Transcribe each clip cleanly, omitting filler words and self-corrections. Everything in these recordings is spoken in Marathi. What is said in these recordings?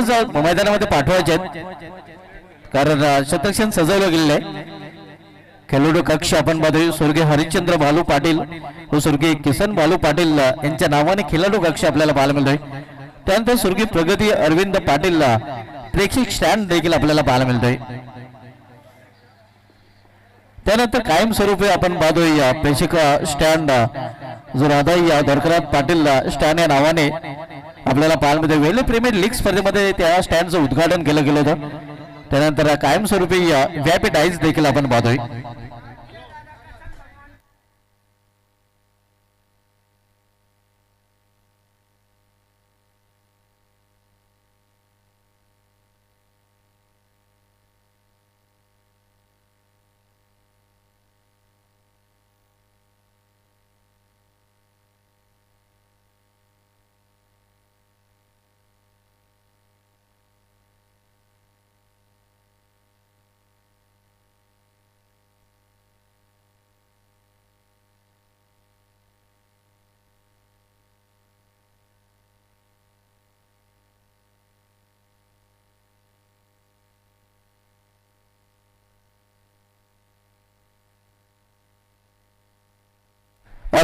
लवकरच मैदानामध्ये पाठवायचे आहेत, कारण शतक्षण सजवलं गेलेलं आहे. खेळाडू कक्ष आपण बघतोय स्वर्गीय हरिश्चंद्र बालू पाटील व स्वर्गीय किसन बालू पाटील यांच्या नावाने खेळाडू कक्ष आपल्याला पाहायला मिळतोय. त्यानंतर स्वर्गीय प्रगती अरविंद पाटील प्रेक्षक स्टँड देखील आपल्याला पाहायला मिळतोय. त्यानंतर कायमस्वरूपी आपण पाहतोय प्रेक्षक स्टँड जो राधाई धरकरात पाटील स्टँड या नावाने आपल्याला पाहायला मिळतोय. वेल्हे प्रीमियर लीग स्पर्धेमध्ये त्या स्टँडचं उद्घाटन केलं गेलं होतं. त्यानंतर कायमस्वरूपी व्यापीट आईज देखील आपण पाहतोय.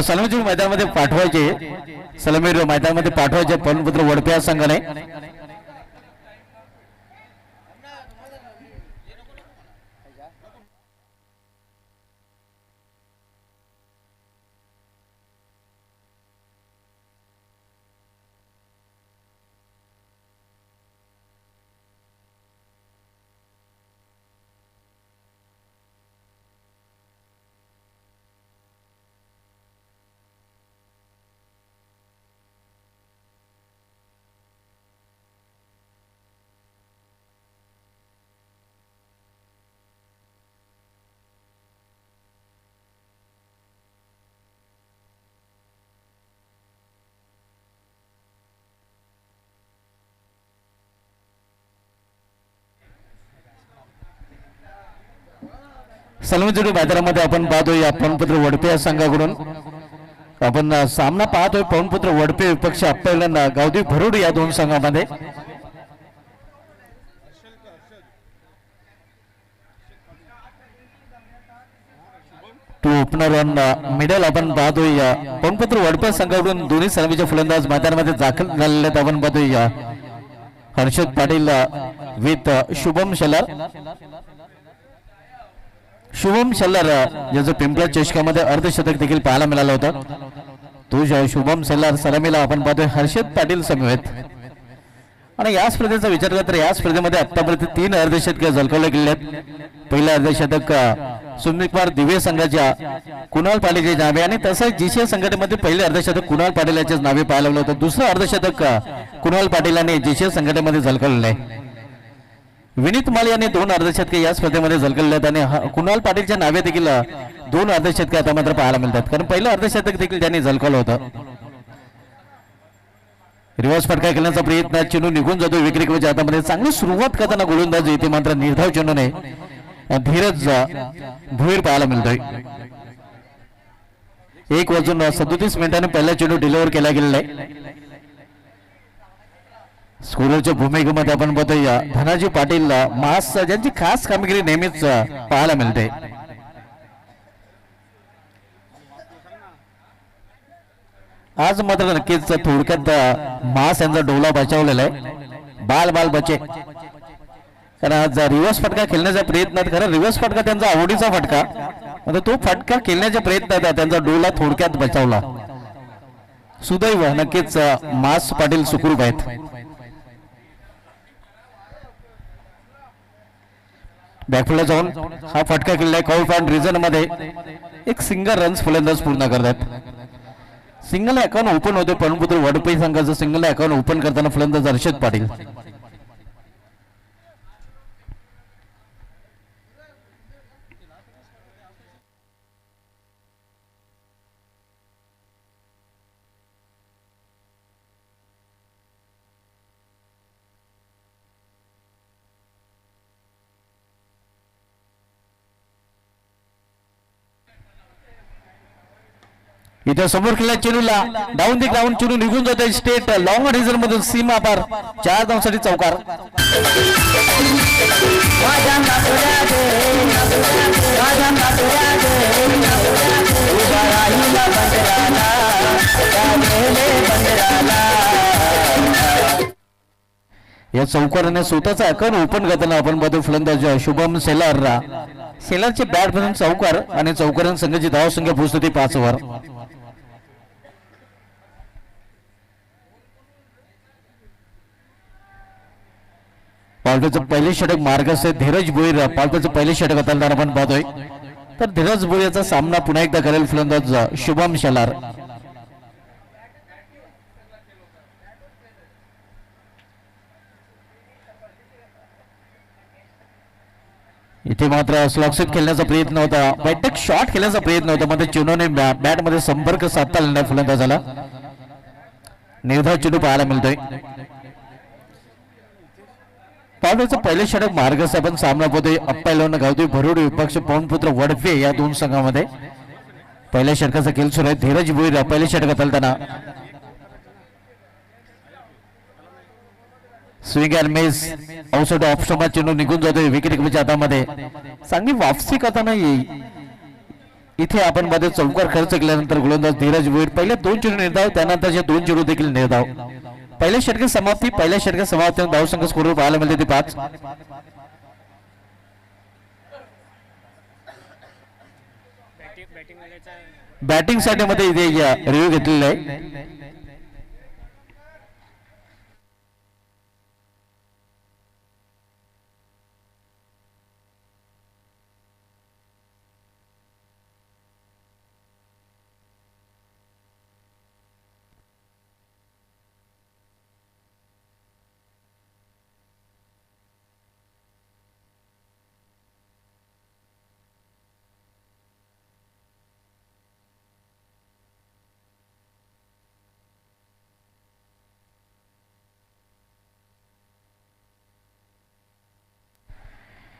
सलामीर मैदानामध्ये पाठवायचे, सलामीर मैदानामध्ये पाठवायचे पवनपुत्र वडपे या संघाने. सलामीर मैदानामध्ये आपण पाहतोय पवनपुत्र वडपे या संघाकडून आपण सामना पाहतोय. पवनपुत्र वडपे विपक्ष आपल्याला गावदेवी भरूड या दोन संघामध्ये. टू ओपनर ऑन मिडल आपण पाहतोय पवनपुत्र वडपे संघाकडून दोन्ही सलामीचे फलंदाज मैदानामध्ये दाखल झालेले आहेत. आपण पाहतोय हर्षद पाटील विथ शुभम शलर. शुभम शल्लर ज्याचं पिंपळा चषकामध्ये अर्धशतक देखील पाहायला मिळालं होतं. तो शुभम शल्लर सलामीला आपण पाहतोय हर्षद पाटील समवेत. आणि या स्पर्धेचा विचार केला तर या स्पर्धेमध्ये आतापर्यंत 3 अर्धशतक झळकवले गेले आहेत. पहिलं अर्धशतक सुनील कुमार दिवे संघाच्या कुणाल पाटीलचे नावे आणि तसंच जीसीए संघटनेमध्ये पहिले अर्धशतक कुणाल पाटील याच्याच नावे पाहायला मिळालं होतं. दुसरं अर्धशतक कुणाल पाटील यांनी जीसीए संघटनेमध्ये झळकवलेलं आहे. विनीत माल यांनी 2 अर्धशतके या स्पर्धेमध्ये झळकले आहेत आणि कुणाल पाटीलच्या नावे देखील 2 अर्धशतके आता मात्र पाहायला मिळतात, कारण पहिलं अर्धशतक देखील त्यांनी झळकवलं होतं. रिव्हर्स फटका खेळण्याचा प्रयत्न, चेंडू निघून जातो विक्रीच्या हातामध्ये. चांगली सुरुवात करताना गोलंदाज येते मात्र निर्धाव चेंडूने धीरज भुईर पाहायला मिळतोय. 1:37 मिनिटांनी पहिला चेंडू डिलिव्हर केला गेलेला आहे. स्कोरच्या भूमिकेमध्ये आपण बघतोय धनाजी पाटील मास ज्यांची खास कामगिरी नेहमीच पाहायला मिळते. आज मात्र नक्कीच थोडक्यात मास यांचा डोला बचावलेला आहे. बाल बाल बचे, कारण आज रिव्हर्स फटका खेळण्याचा प्रयत्न, खरं रिव्हर्स फटका त्यांचा आवडीचा फटका, म्हणजे तो फटका खेळण्याच्या प्रयत्नात त्यांचा डोला थोडक्यात बचावला. सुदैव नक्कीच मास पाटील सुखरूप आहेत. बॅकफुलला जाऊन हा फटका केलेला आहे. कॉल पॉइंट रिझन मध्ये एक सिंगल रन्स फलंदाज पूर्ण करतात. सिंगल अकाउंट ओपन होते पवनपुत्र वडपे संघाचं. सिंगल अकाउंट ओपन करताना फलंदाज हर्षद पाटील. इथे समोर खेळला चेंडूला डाऊन दी ग्राउंड चेंडू निघून जातोय स्टेट लॉंग रिझन मधून सीमा पार 4 धावांसाठी चौकार. या चौकाराने स्वतःचा आकार ओपन करताना आपण बघतो फलंदाज शुभम सेलारचे बॅट मधून चौकार आणि चौकारांनी संघाची धाव संख्या पोहोचते ती 5 वर. पावसाचं पहिले षटक मार्गस्थ धीरज भोईर पावसाचं पहिले षटक हाताळताना आपण पाहतोय. तर धीरज भोईरचा सामना पुन्हा एकदा करेल फलंदाज शुभम शेलार. इथे मात्र स्लॉक्सिप खेळण्याचा प्रयत्न होता बैठक शॉट खेळण्याचा प्रयत्न होता मात्र चेंडूने बॅट मध्ये संपर्क साधता आला नाही फलंदाजाला. निर्धाव चेंडू पाहायला मिळतोय. पावसाचं पहिले षटक मार्गस्थ आपण सामना पाहतोय अप्पायलोन गावतोय भरुडी विपक्ष पवनपुत्र वडफे या दोन संघामध्ये. पहिल्या षटकाचा खेळ सुरू आहे. धीरज भोईर पहिले षटक हाताळताना स्विंग अँड मिस आउटसाइड ऑप्शनला चेंडू निघून जातोय विकेट कीपरच्या हातामध्ये. चांगली वापसी करताना इथे आपण मध्ये चौकार खर्च केल्यानंतर गोलंदाज धीरज भोईर पहिले 2 चेंडू निर्धाव त्यानंतरचे 2 चेंडू देखील निर्धाव. पहिल्या षटकाची समाप्ती धावसंख्या स्कोरवर पाहायला मिळते ती 5. बॅटिंग साठी मध्ये इथे रिव्ह्यू घेतलेला आहे.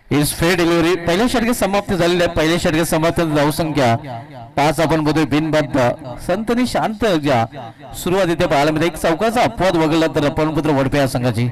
इज फेअर डिलिव्हरी पहिल्या षटकात समाप्ती झालेली आहे. पहिल्या षटकात समाप्त धावसंख्या 5 आपण बघतोय बिनबाद संतनी शांत सुरुवात इथे पाहायला मिळते. एक चौकाचा अपवाद वगळला तर पवनपुत्र वडपे या संघाची.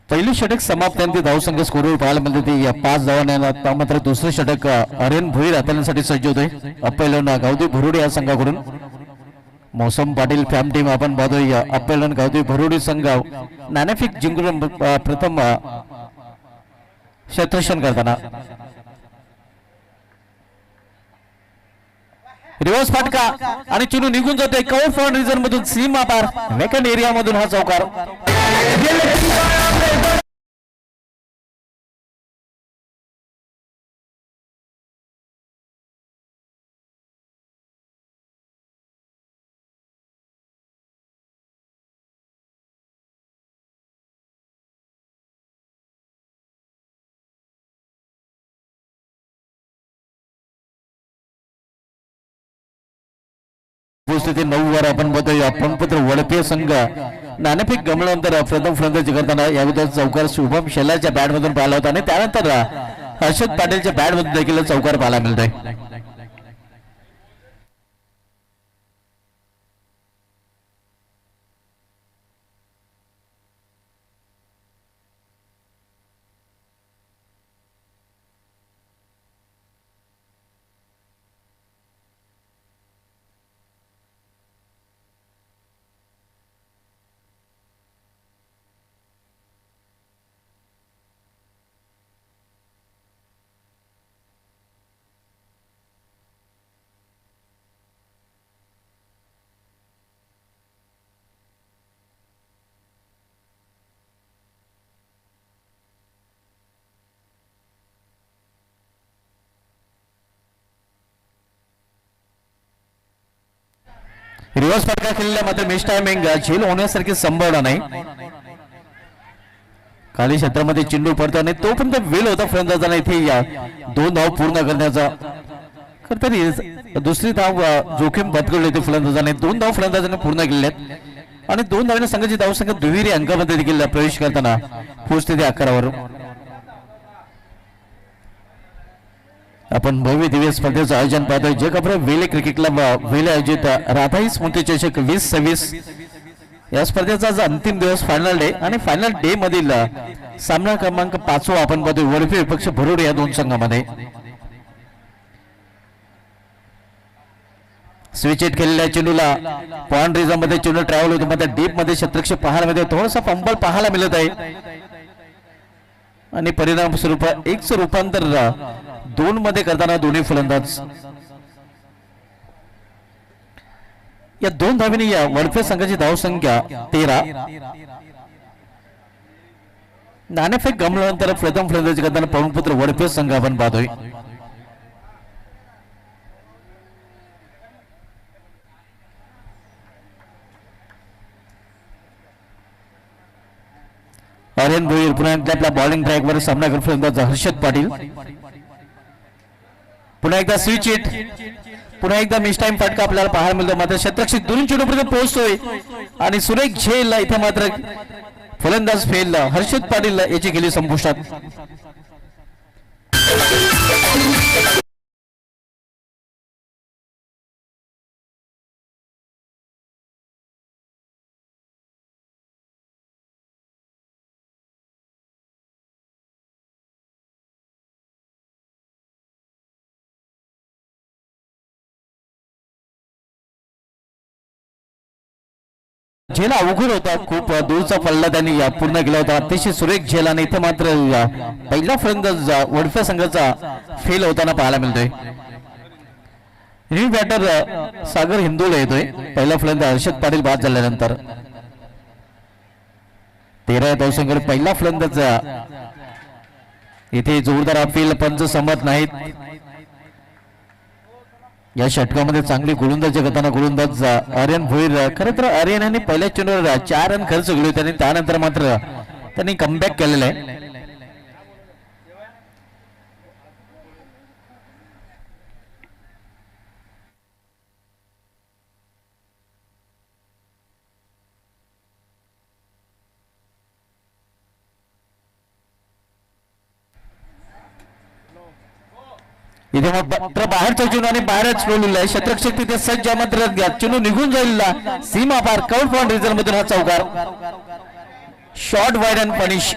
पहिली षटक समाप्त धावसंख्या स्कोरवर पाहायला मिळते ती 5 धावांना. मात्र दुसरे षटक आर्यन भोईर हाताळण्यासाठी सज्ज होतोय अप्पायलोन गावदी भरुडी या संघाकडून. मौसम पाटील फॅम टीम आपण पाहतोय अप्पायलोन गावदी भरुडी संघ नाणेफेक जिंकून प्रथम क्षेत्ररक्षण करताना. रिव्हर्स फाटका आणि चेंडू निघून जातोय कव्हर फ्रंट रिजन मधून सीमा पार वेकंड एरिया मधून हा चौकार. स्थिती 9 वर आपण बघतोय पवनपुत्र वडपे संघ नाणेफेक गमल्यानंतर प्रथम फलंदाजी करताना याविरुद्ध चौकार शुभम शेलारच्या बॅट मधून पाहिला होता आणि त्यानंतर हर्षद पाटीलच्या बॅट मधून देखील चौकार पाहायला मिळतोय. रिव्हर्स फटका खेळलेला मात्र मिस टायमिंग झेल होण्यासारखी संभावना नाही. खाली क्षेत्रामध्ये चेंडू पडतो आणि तो पण वेळ होता फलंदाजांना इथे 2 धाव पूर्ण करण्याचा. खर तर दुसरी धाव जोखीम पत्करली होती फलंदाजाने. 2 धाव फलंदाजाने पूर्ण केलेत आणि 2 धावांनी संघाची धावसंख्या दुहेरी अंकामध्ये देखील प्रवेश करताना पोहोचते ते 11 वर. आपण भव्य दिव्य स्पर्धेचं आयोजन पाहतोय. जगभर वेले क्रिकेट क्लब वेले आयोजित राधाई स्मृती चषक 2026 या स्पर्धेचा आज अंतिम दिवस फायनल डे आणि फायनल डे मधील सामना क्रमांक 5 आपण पाहतोय. वडफे विपक्ष भरूड या दोन संघामध्ये स्विच हिट केलेल्या चेंडूला पॉइंट रिझममध्ये चेंडू ट्रॅव्हल होतो. मध्ये डीप मध्ये शतरक्षक पाहायला मिळते. थोडासा फंबल पाहायला मिळत आहे आणि परिणाम स्वरूप 1चं रूपांतर 2 मध्ये करताना दोन्ही फलंदाज या 2 धावांनी या वडफे संघाची धावसंख्या 13. नाणेफेक गमल्यानंतर प्रथम फलंदाजी करताना पवनपुत्र वडफे संघ आपण पाहतोय. आर्यन भोईर पुन्हा एकदा आपल्या बॉलिंग ट्रॅकवर सामना करत फलंदाज हर्षद पाटील. पुन्हा एकदा स्विच हिट, पुन्हा एकदा मिस टाइम फटका आपल्याला पाहायला मिळतो. मात्र शतरक्षक दोन्ही चेंडूपर्यंत पोहोचतोय आणि सुरेख झेल इथे मात्र फलंदाज फेल. हर्षद पाटील याची गेली संपुष्टात. झेल अवघड होता. खूप दूरचा पल्ला त्यांनी पूर्ण केला होता. अतिशय सुरेख झेल आणि इथे मात्र पहिला फलंदाज वडफे संघाचा फेल होताना पाहायला मिळतोय. न्यू बॅटर सागर हिंदोळे येतोय. पहिला फलंदाज हर्षद पाटील बाद झाल्यानंतर 13 धावसंख्येवर पहिला फलंदाज इथे जोरदार अपील पंच संमत नाहीत. या षटकामध्ये चांगली गोलंदाजी करताना गोलंदाज आर्यन भोईर. खरं तर आर्यन यांनी पहिल्या चेंडूवर 4 रन खर्च केले होते आणि त्यानंतर मात्र त्यांनी कमबॅक केलेलं आहे. इथे मात्र बाहेरचा चेंडू आणि बाहेरच रोवलेला आहे. शतरक्षक तिथे सज्ज मात्र चेंडू निघून जाईल सीमा पार. कौल पॉइंट रिझल्ट मधून हा चौकार. Short wide and punish.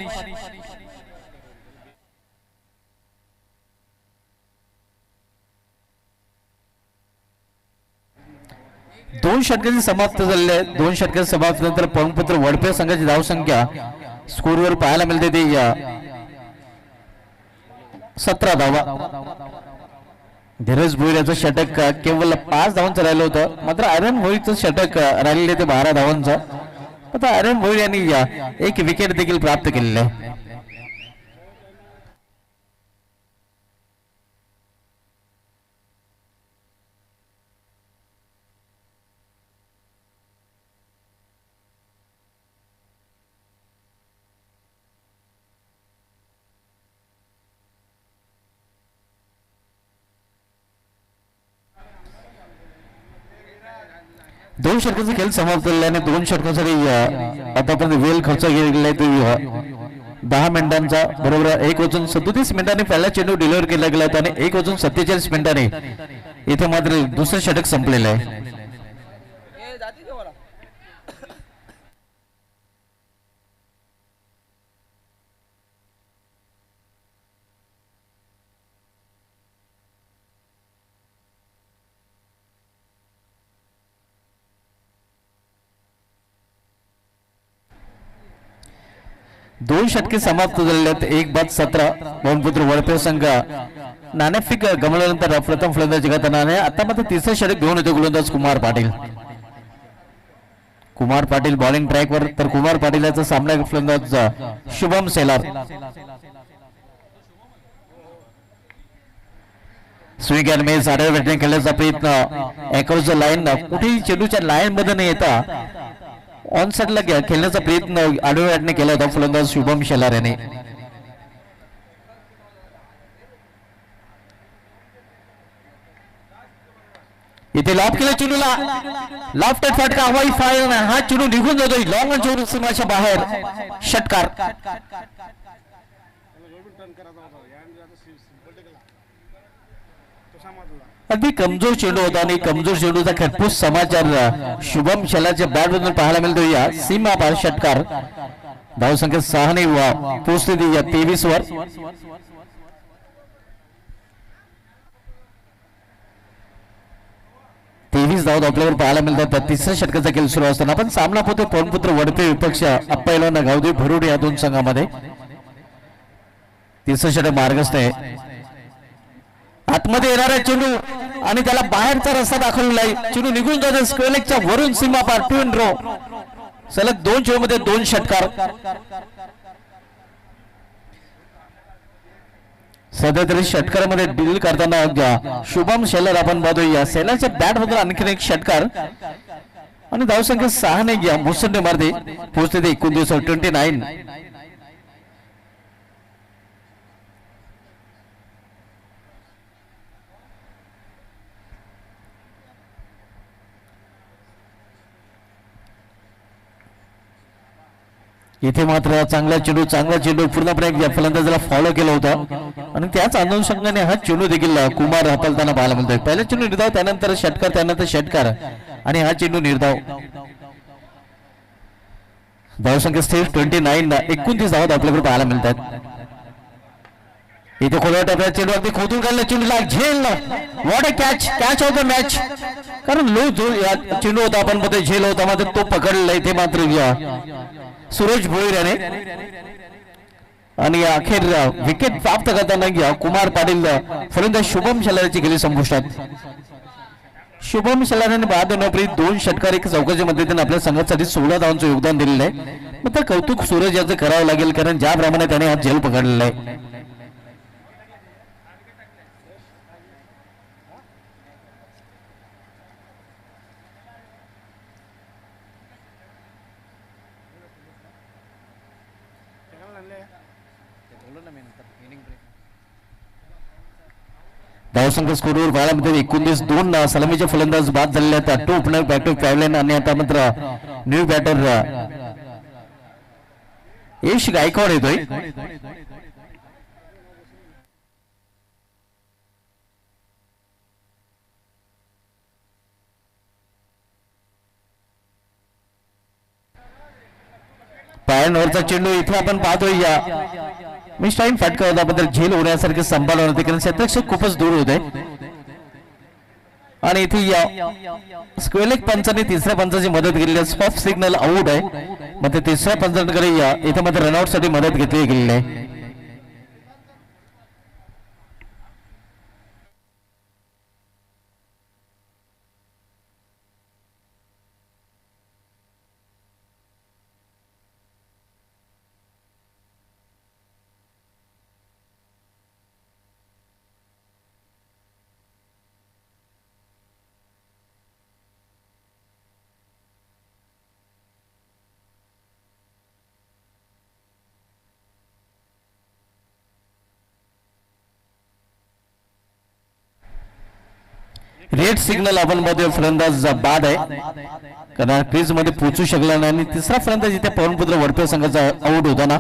दोन षटकांची समाप्त झालेले आहेत. 2 षटकांची समाप्त नंतर पवनपुत्र वडफे संघाची धावसंख्या स्कोरवर पाहायला मिळते ती 17 धावा. धीरज भोईर याचं षटक केवळ 5 धावांचं राहिलं होतं. मात्र आर्यन भोईरचं षटक राहिलेले ते 12 धावांचं. आता आर्यन भोईर यांनी 1 विकेट देखील प्राप्त केलेलं आहे. दोन षटकांचा खेळ समाप्त झाल्याने 2 षटकांसाठी आतापर्यंत वेळ खर्च केलेला आहे 10 मिनिटांचा. बरोबर 1:37 मिनिटांनी पहिला चेंडू डिलिव्हर केला गेला होता आणि 1:47 मिनिटांनी इथे मात्र दुसरं षटक संपलेलं आहे. दोन षटके समाप्त झालेले आहेत. 1 बाद 17. पवनपुत्र वडफे संघ नाणेफेक गमावल्यानंतर प्रथम फलंदाजी करताना आता मात्र तिसरं षटक घेऊन येतो गोलंदाज कुमार पाटील. कुमार पाटील बॉलिंग ट्रॅकवर तर कुमार पाटील याचा सामना फलंदाज Shubham Selar. Swing and miss आडव्या बॅटिंग खेळण्याचा प्रयत्न अक्रॉस द लाईन. कुठेही चेंडूच्या लाईन मध्ये न येता ऑन साइडला खेळण्याचा प्रयत्न आडव्या बॅटने केला होता फलंदाज शुभम शेलार याने. इथे लॉफ केला चेंडूला, लॉफ्ट फटका हवाई फायर, हा चेंडू निघून जातोय लॉंग चेंडू सीमाच्या बाहेर, षटकार. अगदी कमजोर चेंडू होता आणि कमजोर चेंडूचा खटपूस समाचार शुभम शेलारच्या बॅट मधून पाहायला मिळतो. या सीमा पार षटकार. धावसंख्या 6 ने पोहोचली या 23 वर. 23 धाव आपल्यावर पाहायला मिळतात. तिसऱ्या षटकाचा खेळ सुरू असताना आपण सामना पोहतो पवनपुत्र वडपे विपक्ष अप्पायला गावदेवी भरुड या दोन संघामध्ये. तिसरं षटक मार्गस्थ आहे. आतमध्ये येणारा चेंडू आणि त्याला बाहेरचा रस्ता दाखवलेला आहे. चेंडू निघून जातो स्क्वेअरलेगच्या वरून सीमा पार. 2 इन रो. सलग 2 चेंडूमध्ये 2 षटकार. सध्या तरी षटकारामध्ये डील करताना शुभम शेलर आपण बघतोय. या शेलरच्या बॅट मधून आणखीन एक षटकार आणि धावसंख्या 6 ने घ्या मुसंडी मारते पोहोचते ते 29. इथे मात्र चांगला चेंडू पूर्णपणे फलंदाजाला फॉलो केला होता आणि त्याच अनुषंगाने हा चेंडू देखील कुमार हाताळताना पाहायला मिळतोय. पहिला चेंडू निर्धाव, त्यानंतर षटकार आणि हा चेंडू निर्धाव. धावसंख्या स्थिर 29 धावात आपल्याकडे पाहायला मिळतात. इथे खोल्या टप्प्यात चेंडू अगदी खोदून काढला, चेंडूला झेल. What a catch of the match. कारण लो जो या चेंडू होता आपण बघतोय झेल होता, मात्र तो पकडला इथे मात्र सुरेश भोईर याने. आणि अखेर विकेट प्राप्त करताना घ्या कुमार पाटील फलंदाज शुभम शेलारची गेली संपुष्टात. शुभम शेलाराने 2 षटकार 1 चौकाच्या मध्येतून आपल्या संघासाठी 16 धावांचं योगदान दिलेलं आहे. मात्र कौतुक सूरज याचं करावं लागेल, कारण ज्याप्रमाणे त्याने हा झेल पकडलेला आहे. धावसंख्या स्कोरवर पाहायला मिळते 19-2. सलामीचे फलंदाज बाद झालेले आहेत. 2 ओपनर बॅक टू पॅवलेन आणि आता मात्र न्यू बॅटर यश गायकवाड येतोय. पायावरचा चेंडू इथे आपण पाहतोय. या मिस टाइम फटका होता, बद्दल झेल होण्यासारखे संभावना होते, कारण क्षेत्ररक्षक खूपच दूर होते. आणि इथे या स्क्वेअरलेग पंचाने तिसऱ्या पंचाची मदत केलेली आहे. स्पॉट सिग्नल आउट आहे. मग ते तिसऱ्या पंचांकडे या इथे मात्र रनआउट साठी मदत घेतली गेलेली आहे. रेड सिग्नल आपण बघतोय. फलंदाज बाद आहे, कारण क्रीज मध्ये पोहोचू शकला नाही. आणि तिसरा फलंदाज इथे पवनपुत्र वडपे संघाचा आउट होता ना.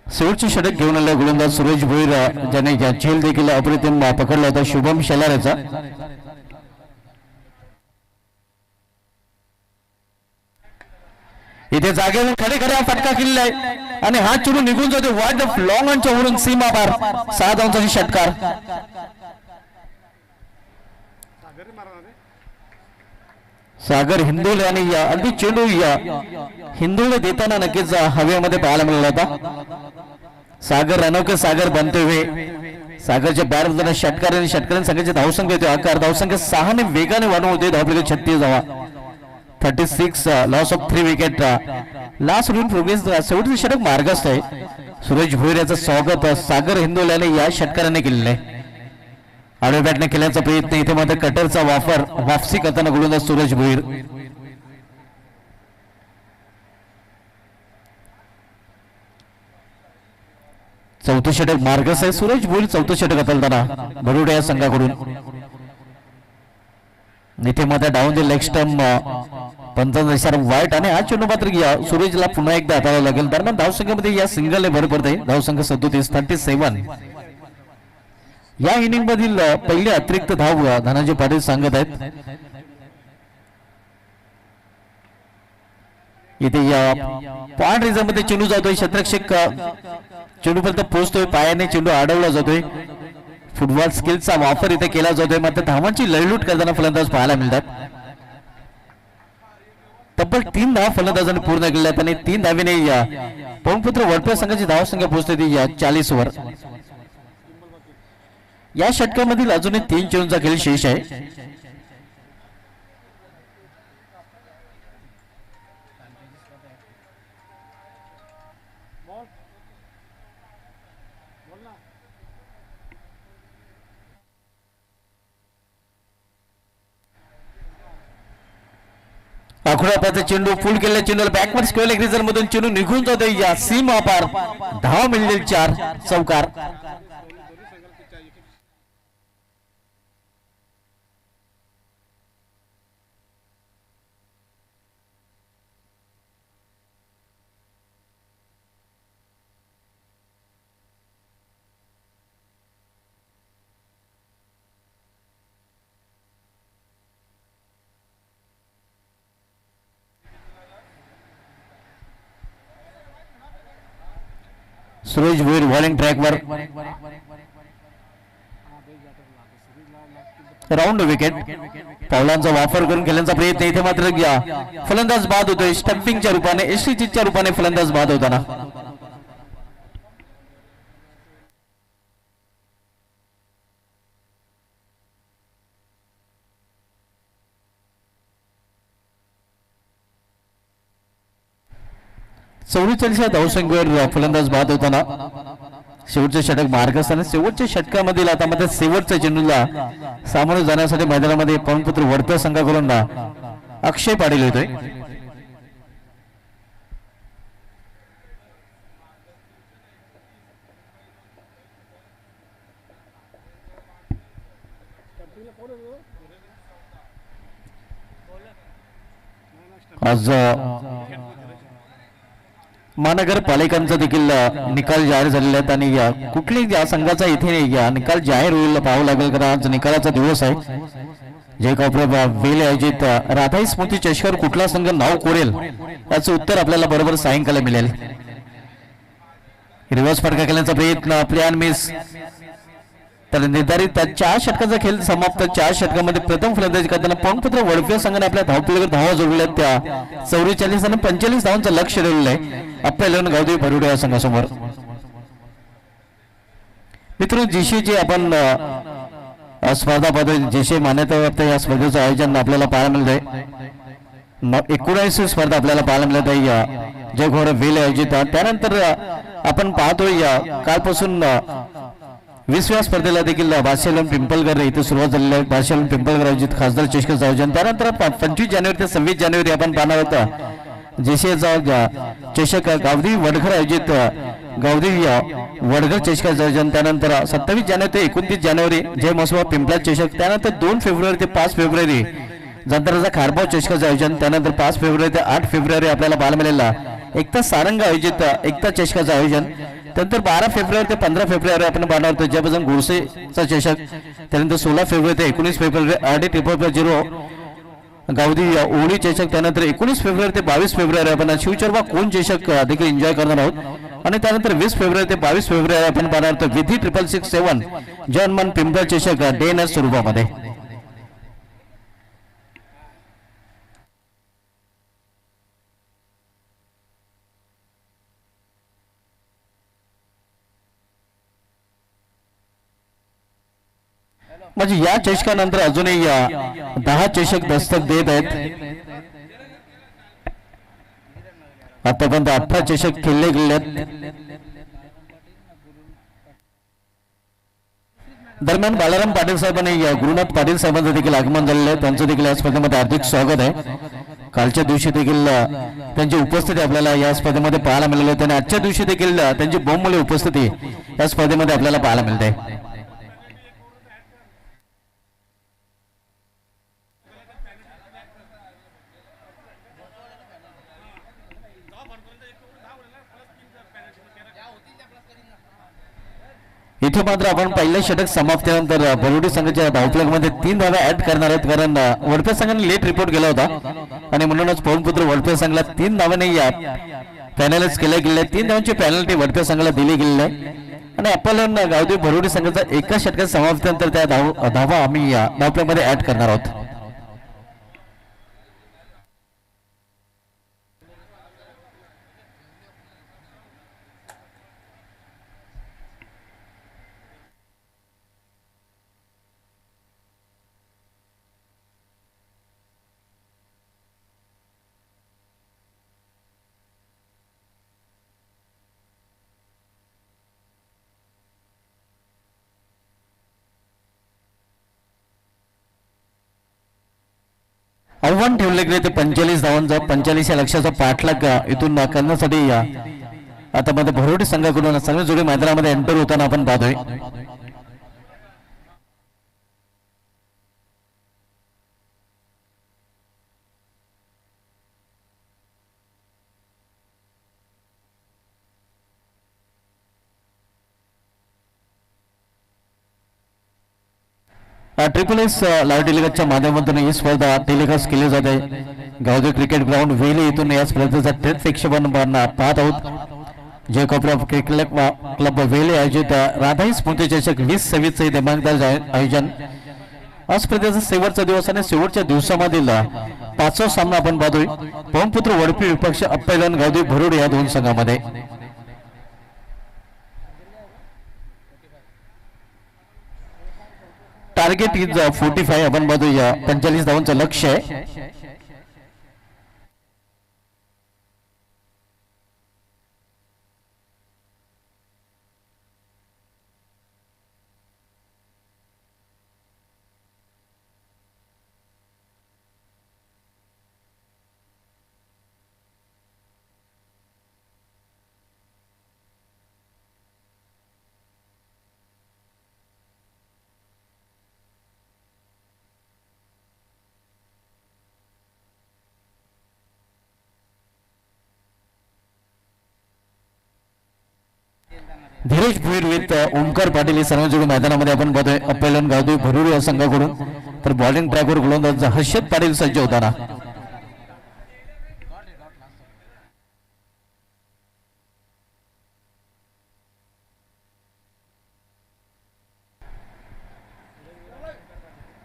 शेवटचे षटक घेऊन आले गोलंदाज सुरेश भोईर, ज्याने झेल देखील अप्रतिम पकडला होता शुभम शेलारचा. इथे जागेवर खडे खडे हा फटका केलेला आहे आणि हा चेंडू निघून जातो वाईड ऑफ लॉंग ऑनच्या वरून सीमा पार 6 धावांचा षटकार. सागर हिंदोले आणि या अगदी चेंडू या हिंदोले देताना नक्कीच हवेमध्ये पाहायला मिळाला होता. सागर अनोखे सागर बनते हुए सागरच्या बॅट होताना षटकार आणि षटकारांनी संघाचे धावसंख्या येतो आकार धावसंख्या 6 ने वेगाने वाढवून होते. धावपैकी 36 धावा 36 loss of 3 wicket. Last rule progress शेवटचे षटक मार्गस्थ आहे. सुरेश भोईर याचं स्वागत सागर हिंदोल्याने या षटकाराने केलेलं आहे. आडव्या बॅटने केल्याचा प्रयत्न इथे मात्र कटरचा वापसी करताना गोलंदाज सुरेश भोईर. चौथं षटक मार्गस्थ आहे. सुरेश भोईर चौथं षटक हाताळताना बरोडा या संघाकडून इथे मात्र डाऊन द लेग स्टंप 55 वाईट आणि हा चेंडू मात्र सुरेशला पुन्हा एकदा हाताळायला लागेल. दरम्यान धावसंख्येमध्ये या सिंगलने भर पडते. धावसंख्या 37 या इनिंग मधील पहिले अतिरिक्त धाव धनंजय पाटील सांगत आहेत. इथे या पॉइंट रिझर्व मध्ये चेंडू जातोय. क्षेत्ररक्षक चेंडू पर्यंत पोहोचतोय. पायाने चेंडू अडवला जातोय. फुटबॉल स्किलचा वापर इथे केला जातोय. मात्र धावांची लयलूट करताना फलंदाज पाहायला मिळतात. तब्बल 3 धावा फलंदाजांनी पूर्ण केल्या आणि 3 धावेने पवनपुत्र वडपे संघाची धावसंख्या पोहोचते या 40 वर. या षटकामधील अजूनही 3 चेंडूंचा खेळ शेष आहे. आखुडापाचा चेंडू फुल केलेला चेंडूला बॅकवर्ड स्क्वेअर लेग रिझर्व मधून चेंडू निघून जातो या सीमा पार. धावा मिळेल 4 चौकार. सुरेश भोईर बॉलिंग ट्रॅकवर राऊंड विकेट. पावलांचा वापर करून खेळण्याचा प्रयत्न इथे मात्र फलंदाज बाद होतोय. स्टंपिंगच्या रूपाने एसटीच्या रूपाने फलंदाज बाद होताना चौवेचाळीसच्या धावसंख्येवर फलंदाज बाद होताना शेवटचे षटक मार्गस्थ आणि शेवटच्या षटकामधील आता मात्र शेवटच्या चेंडूला सामोरे जाण्यासाठी मैदानामध्ये पवनपुत्र वडपे संघाकडून अक्षय पाटील येतोय. आज महानगरपालिकांचा देखील निकाल जाहीर झालेला आहेत आणि कुठल्याही या संघाचा इथे निकाल जाहीर होईल पाहावं लागेल कारण आज निकालाचा दिवस आहे. जे वेल आयोजित राधाई स्मृती चषकावर कुठला संघ नाव कोरेल याचं उत्तर आपल्याला बरोबर सायंकाळी मिळेल. रिव्हर्स फटका खेळण्याचा प्रयत्न प्लॅन मिस. तर निर्धारित 4 षटकाचा खेळ समाप्त. 4 षटकामध्ये प्रथम फलंदाजी करताना पवनपुत्र वडपे संघाने आपल्या धावपलीवर धावा जोडल्या त्या 44 आणि 45 धावांचं लक्ष ठेवलेलं आहे आपल्या 11 गावदेवी भरुडे या संघासमोर. मित्र जीशीची आपण स्पर्धा पाहतोय. जीशी मान्यताप्राप्त या स्पर्धेचं आयोजन आपल्याला पाहायला मिळतंय. 19 स्पर्धा आपल्याला पाहायला मिळत आहे जय घोर वेल आयोजित. त्यानंतर आपण पाहतोय कालपासून 20व्या स्पर्धेला देखील बादशाह पिंपळकर इथे सुरुवात झालेली आहे. बादशाह पिंपळकर आयोजित खासदार चषकाचं आयोजन. त्यानंतर 25 जानेवारी ते 26 जानेवारी आपण पाहणार होता जेसीचा चषक गावदेवी वडघर आयोजित गावदेवी वडघर चषकाचं आयोजन. त्यानंतर 27 जानेवारी ते 29 जानेवारी जय मसोबा पिंपळा चषक. त्यानंतर 2 फेब्रुवारी ते 5 फेब्रुवारी जंतराचा खारबाव चषकाचं आयोजन. त्यानंतर 5 फेब्रुवारी ते 8 फेब्रुवारी आपल्याला पाहायला मिळालेला एकता सारंग आयोजित एकता चषकाचं आयोजन. त्यानंतर 12 फेब्रुवारी ते 15 फेब्रुवारी आपण पाहणार होतो जयभजन गोडसेचा चषक. त्यानंतर 16 फेब्रुवारी ते 19 फेब्रुवारी RD 000 गावदी ओळी चषक, त्यानंतर 19 फेब्रुवारी ते 22 फेब्रुवारी आपण शिवचर्मा कोण चषक देखील एन्जॉय करणार आहोत आणि त्यानंतर 20 फेब्रुवारी ते 22 फेब्रुवारी आपण पाहणार आहोत विधी 6667 जनमन पिंपळ चषक डे नाईट स्वरूपामध्ये. म्हणजे या चषकानंतर अजूनही 10 चषक दस्तक देत आहेत. आतापर्यंत 18 चषक खेळले गेले आहेत. दरम्यान बालाराम पाटील साहेबांनी गुरुनाथ पाटील साहेबांचं देखील आगमन झालेलं आहे. त्यांचं देखील या स्पर्धेमध्ये हार्दिक स्वागत आहे. कालच्या दिवशी देखील त्यांची उपस्थिती आपल्याला या स्पर्धेमध्ये पाहायला मिळाली आहे आणि आजच्या दिवशी देखील त्यांची बहुमूल्य उपस्थिती या स्पर्धेमध्ये आपल्याला पाहायला मिळते. इथे मात्र आपण पहिल्या षटक समाप्तीनंतर बरोडी संघाच्या धावफलकामध्ये 3 धावा ऍड करणार आहेत, कारण वडपे संघाने लेट रिपोर्ट केला होता आणि म्हणूनच पवनपुत्र वडपे संघाला 3 धावांनी पॅनलाइज केले गेले. 3 धावांची पेनल्टी वडपे संघाला दिली गेली आहे आणि आपण गावदेवी बरोडी संघाचा एका षटकात समाप्तीनंतर त्या धावा आम्ही धावफलकामध्ये ऍड करणार आहोत. आव्हान ठेवले गेले ते 45 धावांचा. 45 या लक्ष्याचा पाठलाग इथून करण्यासाठी आता मध्ये भरोडी संघाकडून सगळे जोडी मैदानामध्ये एंटर होताना आपण पाहतोय. ट्रिपल एस लाईव्ह टेलिकास्टच्या माध्यमातून ही स्पर्धा टेलिकास्ट केली जाते. गावदेवी क्रिकेट ग्राउंड वेली इथून या स्पर्धेचा थेट प्रक्षेपण पाहत आहोत. जे कॉपरेटिव्ह क्रिकेट क्लब वेली आयोजित राधाई स्मृती चषक 2026 दिमागदार आयोजन. आज स्पर्धेचा शेवटचा दिवस आणि शेवटच्या दिवसामधील 5वा सामना आपण पाहतोय. पवनपुत्र वडपी विपक्ष अप्पैलन गावदेवी भरोडी या दोन संघामध्ये. टार्गेट इज 45 आपण बघूया. 45 धावांचं लक्ष्य आहे. धीरज भोईर विथ ओमकार पाटील हे सर्व जोडी मैदानामध्ये आपण बघतोय. अप्पैलन गावदेवी भरुडी या संघाकडून तर बॉलिंग ट्रॅकवर गोलंदाज हर्षद पाटील सज्ज होताना.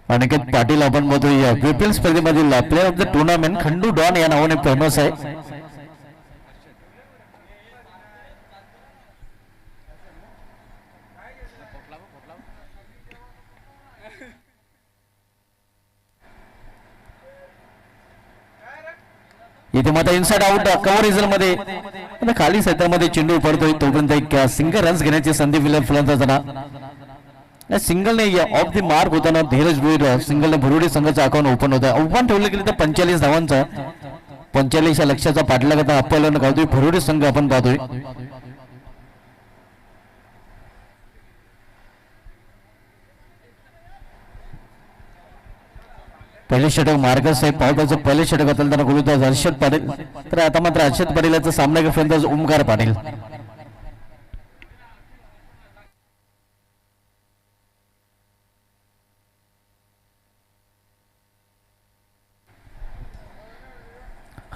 अनिकेत पाटील आपण बघतोय बीपीएल स्पर्धेमधील player of the tournament Khandu don या नावाने फेमस आहे. इथे मात्र इनसाइड आउट कव्हर इजल मध्ये खाली क्षेत्रामध्ये चेंडू पडतोय. तोपर्यंत एक सिंगल रन्स घेण्याची संधी विलर फलंदाजांना. सिंगलने ऑफ द मार्क होताना धीरज भोईर सिंगलने भरुडी संघाचा अकाउंट ओपन होतं. आव्हान ठेवलं गेलं तर 45 धावांचा. 45 या लक्ष्याचा पाठलाग आता अप्पैलन गावदेवी भरुडी संघ आपण पाहतोय. पहिले षटक मार्गस साहेब पावसाचं पहिले षटक होताना गोलंदाज हर्षद पाटील. तर आता मात्र हर्षद पाटीलचा सामना घेऊन फलंदाज ओमकार पाटील.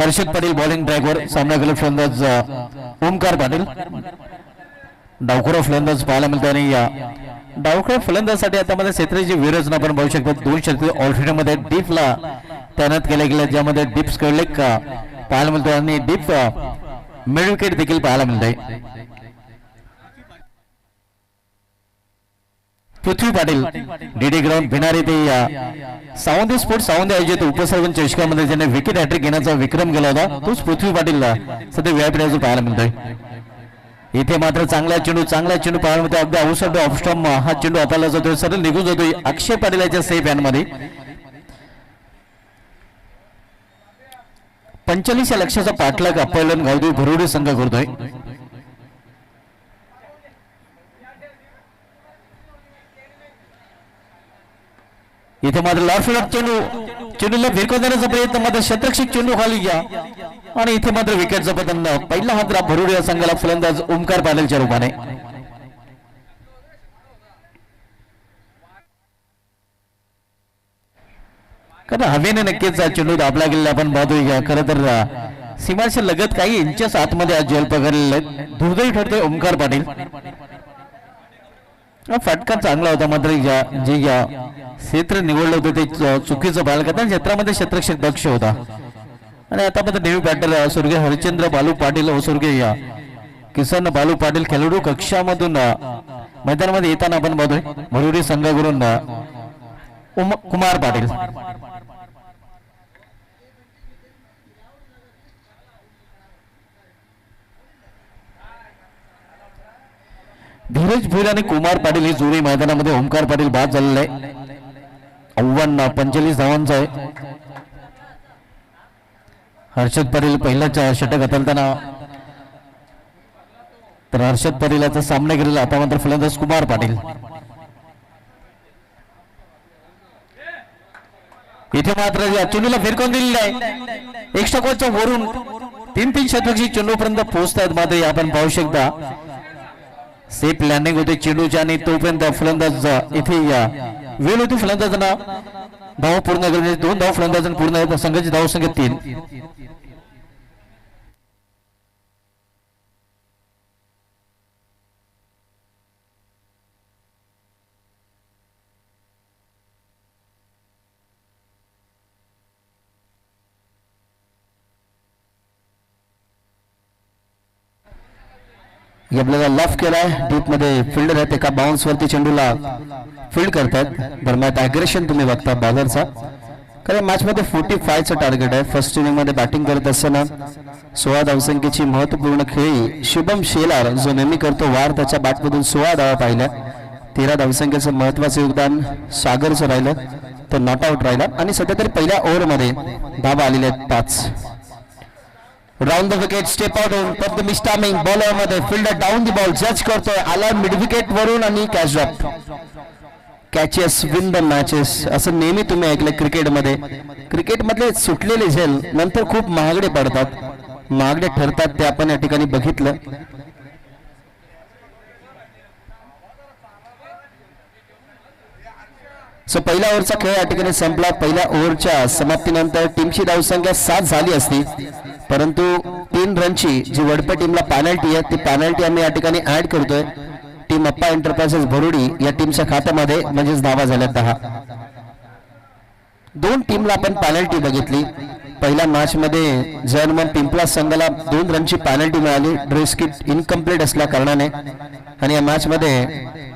हर्षद पाटील बॉलिंग ट्रॅकवर सामना केला फलंदाज ओमकार पाटील. डावखुरा फलंदाज पाहायला मिळतो आणि या डावखुरा फलंदाजसाठी आता मध्ये क्षेत्राची विरचना आपण पाहू शकतो. 2 षटके ऑल्टरनेट मध्ये डीपला तैनात केल्या गेल्या ज्यामध्ये डीप स्क्वेअर का पाहायला मिळतो आणि डीप मिड विकेट देखील पाहायला मिळते. पृथ्वी पाटील डीडी ग्राउंड भिनारी ते सावंत स्पोर्ट्स सावंत आयोजित उपसर्जन चषकामध्ये ज्याने विकेट हॅट्रिक घेण्याचा विक्रम केला होता तोच पृथ्वी पाटीलला सध्या व्यापी पाहायला मिळतोय. इथे मात्र चांगला चेंडू पाहायला मिळतो. अगदी अवसर ऑफ स्टंप हा चेंडू हाताला जातोय सरळ निघून जातोय अक्षय पाटीलच्या सेफ हँड मध्ये. 45 लक्षाचा पाठलाग अपयलन गावदेवी भरुडे संघ करतोय. इथे मात्र लास्ट चेंडूला फिरकून देण्याचा प्रयत्न मात्र शतरक्षक चेंडू खाली घ्या आणि इथे मात्र विकेटचा पतन. पहिला हात भरुडे या संघाला फलंदाज ओमकार पाटीलच्या रूपाने. कारण हवेने नक्कीच चेंडू दाबला गेलेला आपण पाहतोय. खरं तर सीमाच्या लगत काही इंचेस आतमध्ये आज जेल पकडलेले आहेत. दुर्दैवी ठरतोय ओमकार पाटील. फटका चांगला होता मात्र जे क्षेत्र निवडलं होतं ते चुकीचं पाहिलं कारण क्षेत्रामध्ये क्षेत्ररक्षक दक्ष होता. आणि आता मात्र नेव्ही बॅटर स्वर्गीय हरिचंद्र बालू पाटील व स्वर्गीय किसन बालू पाटील खेळाडू कक्षामधून मैदानामध्ये येताना आपण बघतोय. भरुडी संघाकडून कुमार पाटील. धीरज भोईर आणि कुमार पाटील ही जोडी मैदानामध्ये ओमकार पाटील बाद झालेला आहे. 45 धावांचा आहे. हर्षद पाटील पहिलाच षटक हाताळताना तर हर्षद पाटीलचा सामना केलेला आता मात्र फलंदाज कुमार पाटील. इथे मात्र चेंडूला फिरकून दिलेला आहे. एक्स्ट्रा कोचच्या वरून 3 शतकी चेंडूपर्यंत पोहोचतात मात्र आपण पाहू शकता सेफ लँडिंग होते चेंडूच्या आणि तोपर्यंत फलंदाज इथे वेळ होती फलंदाजांना धाव पूर्ण करण्याची. 2 धाव फलंदाजांना पूर्ण आहेत. संघाची धाव संख्या 3. आपल्याला लॉफ केलाय डीप मध्ये फिल्डर आहेत एका बाउन्स वरती चेंडूला फील्ड करतात. दरम्यान अग्रेशन तुम्ही बघता बॉलरचा. कारण मॅच मध्ये 45चं टार्गेट आहे. फर्स्ट इनिंग मध्ये बॅटिंग करत असताना 16 धावसंख्येची महत्वपूर्ण खेळी शुभम शेलार जो नेहमी करतो वार त्याच्या बॅटमधून 16 धावा पाहिल्या. 13 धावसंख्येचं महत्वाचं योगदान सागरचं राहिलं तो नॉट आउट राहिला आणि सध्या तरी पहिल्या ओव्हरमध्ये धावा आलेल्या आहेत 5. Round the wicket step out होऊन परत मिस्टामिंग बॉलर मध्ये फिल्डर डाऊन दी बॉल जज करतोय आला मिड विकेट वरून आणि catch drop. Catches win the matches असं नेहमी तुम्ही ऐकलं क्रिकेटमध्ये. क्रिकेटमधले सुटलेले झेल नंतर खूप महागडे पडतात, महागडे ठरतात ते आपण या ठिकाणी बघितलं. सो पहिल्या ओव्हरचा खेळ या ठिकाणी संपला. पहिल्या ओव्हरच्या समाप्तीनंतर टीमची धावसंख्या 7 झाली असती परंतु 3 रनची जी वडपे टीमला पॅनल्टी आहे ती पॅनल्टी आम्ही या ठिकाणी ऍड करतोय. टीम अप्पा एंटरप्राइजेस भरुडी या टीमच्या खात्यामध्ये म्हणजेच धावा झाल्या 10. 2 टीमला आपण पॅनल्टी बघितली. पहिल्या मॅच मध्ये जयनमन पिंपला संघाला 2 रनची पॅनल्टी मिळाली ड्रेस किट इनकम्प्लीट असल्या कारणाने आणि या मॅच मध्ये